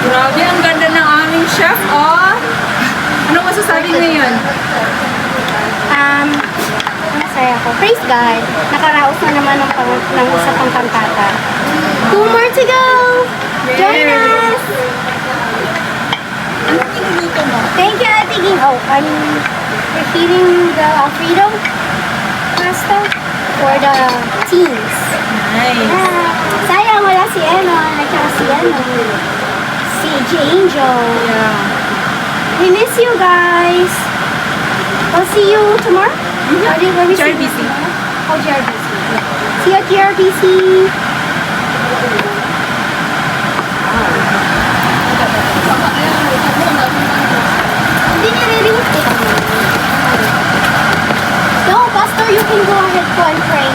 Grabe, ang ganda ng aming chef, oh! Anong masasabi ngayon? Masaya ko. Praise God. Nakaraos na naman ng isa pang kantata. 2 more to go! Join us! Anong inuluto mo? Thank you, Ate Ging. Oh, I'm reheating the Alfredo pasta for the teens. Nice. Sayang, wala si Emma at saka si Angel. Yeah. We miss you guys. I'll see you tomorrow. Where we see you GRBC. tomorrow? Oh, GRBC. See you at GRBC. Hindi niya re-read it. No, Pastor, you can go ahead po and pray.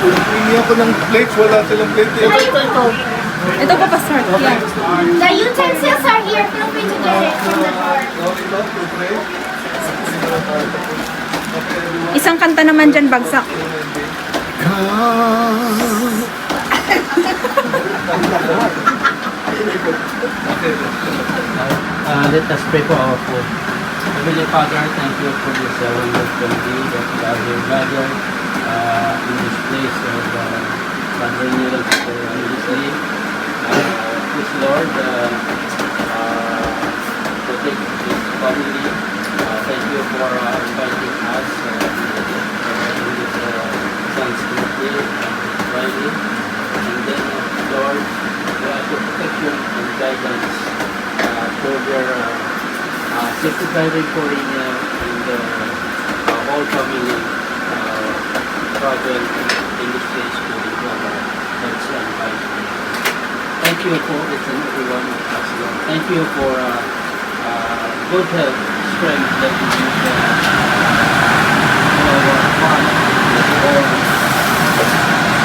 Hindi ako ng plates, wala silang plate. Ito pa, Pastor. Yeah. The utensils are here. Feel free to get it from the door. Isang kanta naman dyan, bagsak. Let us pray for our food. Heavenly Father, thank you for this wonderful day that we are here gathered in this place of Padre Nilo for this day. Please, Lord, protect this family. Thank you for inviting us in this son's birthday Friday. And then, Lord, we ask your protection and guidance for their safety driving for Rina and the whole family travel in this place to the health and life. Thank you for each and every one of us, Lord. Thank you for good health, strength that we use for our heart, for our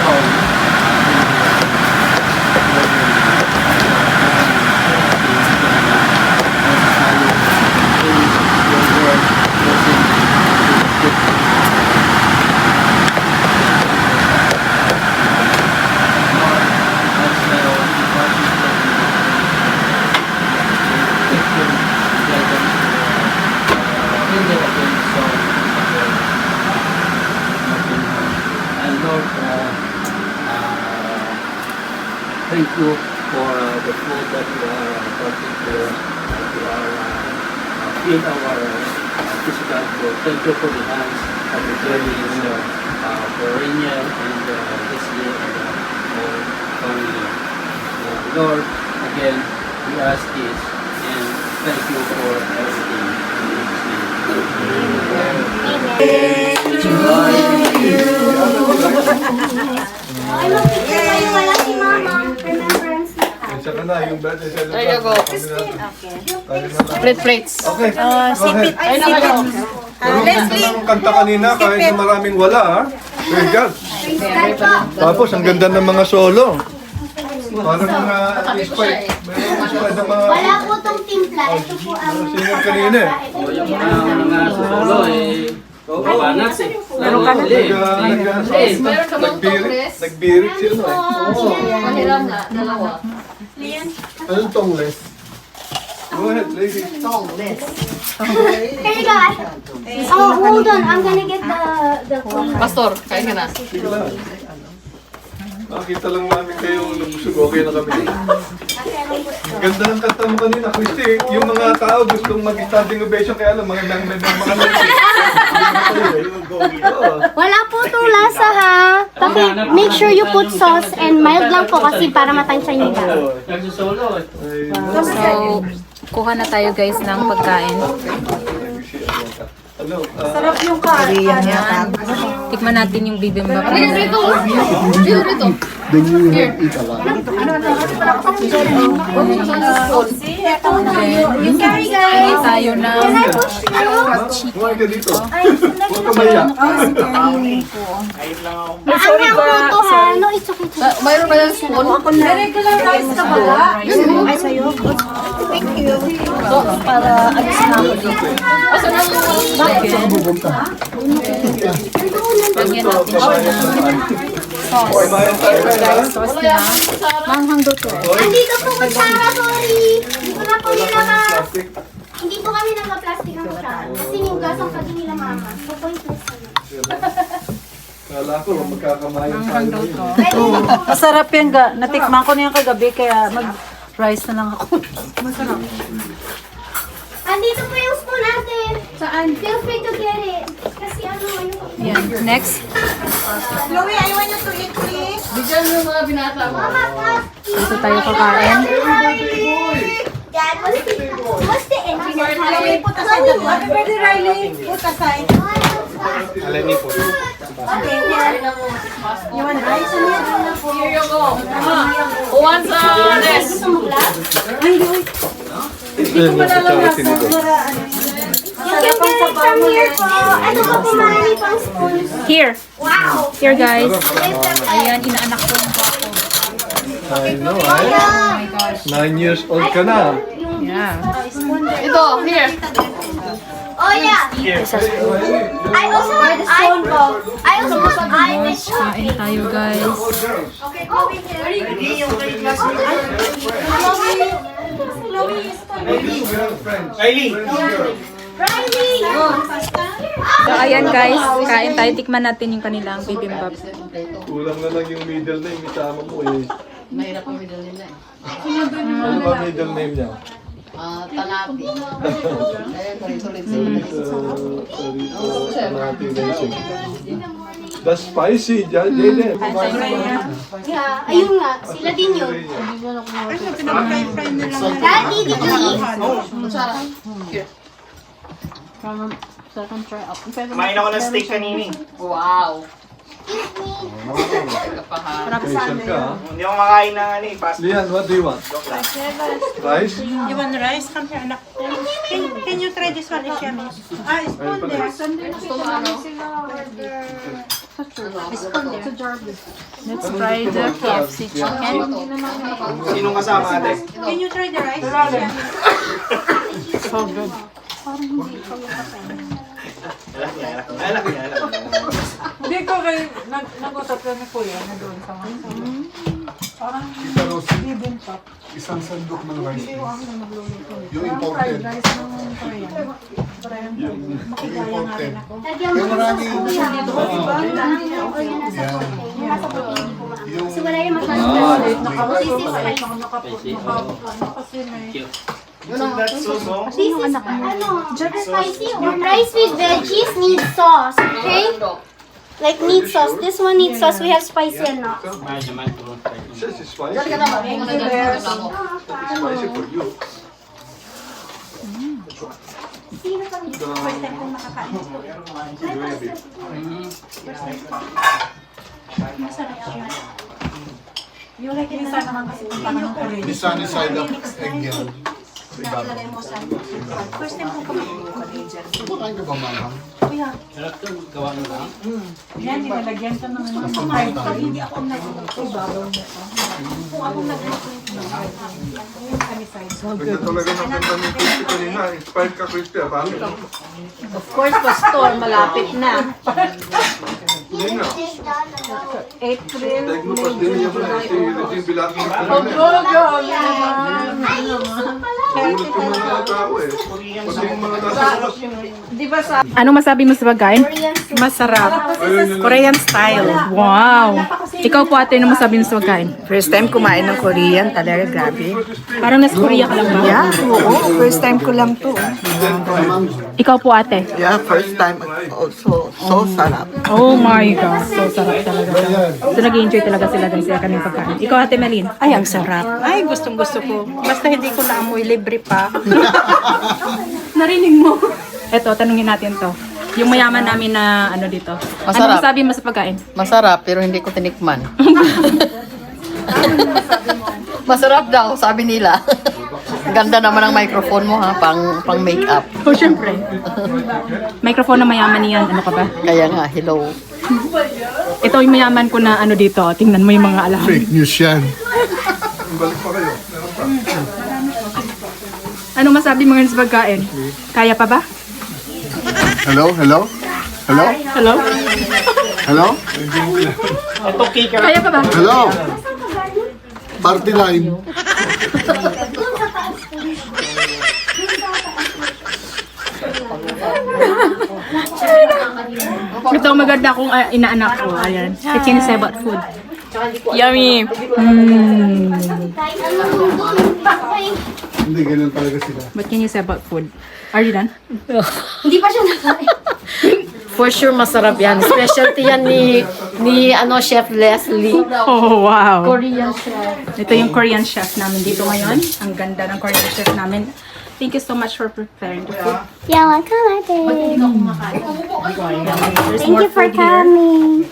soul. Thank you for the food that you are participating to. You are feed our physical food. Thank you for the hands of the journeys for Reniel and Leslie and the whole family. Lord, again, we ask this and thank you for everything. Ay, mag-picture kayo wala si Mama. Remembrance na. Isa ka na, yung birthday celebration. There you go. Split plates. Okay, go ahead. Ay, naka Leslie! Ang kanta kanina, kahit na maraming wala, ha? Very good. Praise God po. Tapos, ang ganda ng mga solo. Parang mga inspired. May inspired ng mga Wala po tong timpla. Ito po ang singer kanina. Yung mga solo banat eh. Meron ka na? Nagbirit sila. Mahiram na, dalawa. Anong tongless? Go ahead, ladies. Here you go. Oh, hold on. I'm gonna get the Pastor, kain ka na. Nakita lang namin kayo lumusog. Okay na kami. Ganda ng kanta mo kanina, Christy. Yung mga tao gustong mag-standing ovation kaya alam, mga ladies. Wala po itong lasa ha. Make sure you put sauce and mild lang po kasi para matansya niyo ka. Solo eh. So, kuha na tayo guys ng pagkain. Sarap yung Tikman natin yung bibimbap. Dito. You carry guys. Kain tayo ng Can I push? Huwag ka dito. Huwag ka maya. Maanghang po to ha. No, it's okay. Mayroon ba yung spoon? Regular rice ka ba? Ay, sa'yo. Thank you. So, para alis na ako dito. Lagyan natin siya ng Kumain tayo na. Sauce niya. Manghang doon to. Andito po kutsara, sorry. Hindi ko na po Wala nila pa ng plastic. Hindi po kami naka-plastic ang kutsara. Kasi yung gas ang pati nila mama. So, pointless na. Kala ko, magkakamayan tayo ngayon. Pwede po. Masarap yan ga. Natikman ko na yan kagabi kaya mag-rice na lang ako. Andito po yung spoon natin. Saan? Feel free to get it. Kasi ano, Yan. Next. Chloe, I want you to eat, please. Bigyan mo yung mga binata mo. Mama, plastic. Dito tayo kakain. Dad, what's the engineer? Chloe, put aside that one. Ready, Riley? Put aside. Okay, here. You want rice in it? Here you go. Who wants this? Gusto mo glass? Hindi ko malalawasan. You can get it from here po. Ano pa po marami pang spoons? Here. Wow! Here, guys. Ayan. Ayan, inaanak ko yung pako. I know, eh? 9 years old ka na. Yeah. Ito, here. Oh yeah. I also want iPhone. I also want iPhone. Kain tayo, guys. Okay, Chloe here. Riley! So, ayan, guys. Kain tayo. Tikman natin yung kanilang bibimbap. Kulang na lang yung middle name, isama mo eh. Mahirap ang middle name na eh. Ano ba middle name niya? Tanapi. Ayun, tuloy-tuloy The spicy, Jaden. Yeah, ayun nga. Sila din yun. Daddy, did you eat? Kumain ako ng steak kanini. Wow. Patient ka, ha? Hindi ako makain ng ano eh, fast food. Lian, what do you want? Rice? You want rice? Come here, anak. Can you try this one, Ishami? Ah, spoon there. Let's try the KFC chicken. Sinong kasama ate? Can you try the rice? Ishami? Alak niya. Hindi ko kayo nag-usap kami kuya na doon sa mga. Parang Isang sandok ng rice. Yung imported. Yung imported. Daddy, ang mga kuya. Kasi wala yung masyadong. This is spicy. That's so so. This is, spicy. Rice with veggies needs sauce, okay? Like needs sauce. This one needs sauce. We have spicy and not. Says it's spicy. It's spicy for you. Sino pa dito? First time kong nakakain. Masarap siya. You like it na naman kasi kung paano ng Korean. May sunny side up egg yan. Nakalagay mo sa first time kong kumain ng Korean. Kumakain ka ba, Manang? Kuya, Sarap ito, gawa ng lang. Yan, nilalagyan ka ng mga kumain pag hindi ako ang nag-ibabaw mo ko. Kung ako nag-ibabaw kami size. Ganda talaga ng kanta ni Christy kanina. Inspired ka, Christy. Bakit? Of course, pastor, malapit na. Hindi nga. April, Tag mo pa din yung si Regine Bilangin. Ulit yung mga tao eh. Pati yung mga nasa labas. di ba sa Anong masabi mo sa pagkain? masarap? Ayun yun. Korean style. Wow! Ikaw po ate, anong masabi mo sa pagkain? First time kumain ng Korean, talaga grabe. Parang nasa Korea ka lang ba? Yeah, oo, first time ko lang to. Ikaw po ate. Yeah, first time. Also, so sarap. Oh my God. So sarap talaga. So nag-enjoy talaga sila dun sa kanyang pagkain. Ikaw ate Malin. Ay, ang sarap. Ay, gustong gusto ko. Basta hindi ko naamoy, libre pa. Narinig mo. Eto, tanungin natin to. Yung mayaman namin na ano dito. Ano Masarap. masabi mo sa pagkain? Masarap, pero hindi ko tinikman. Masarap daw, sabi nila. Ganda naman ang microphone mo ha, pang makeup. Oh, syempre. Microphone na mayaman niyan. Ano ka ba? Kaya nga, hello. Ito yung mayaman ko na ano dito. Tingnan mo yung mga alahan. Fake news yan. Balik pa kayo. Meron pa. Ano masabi mo ngayon sa pagkain? Kaya pa ba? Hello? Hello? Hello? Hello? Hello? Ito kicker. Kaya ka ba? Hello? Party line. Ito ang maganda kong inaanak ko. Ayan. Kitchen Sebat food. Yummy! Hindi, ganun talaga sila. What can you say about food? Are you done? Hindi pa siya nakain. For sure, masarap yan. Specialty yan ni Chef Leslie. Oh, wow! Korean chef. Ito yung Korean chef namin dito ngayon. Ang ganda ng Korean chef namin. Thank you so much for preparing the food. Yeah, welcome, ate. There's Thank more you for food here. coming.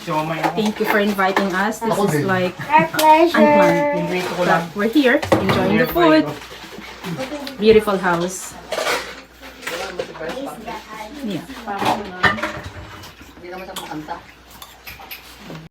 Thank you for inviting us. This is like Our pleasure. unplanned. But we're here enjoying the food. Beautiful house. Yeah. Hindi naman siya makanta.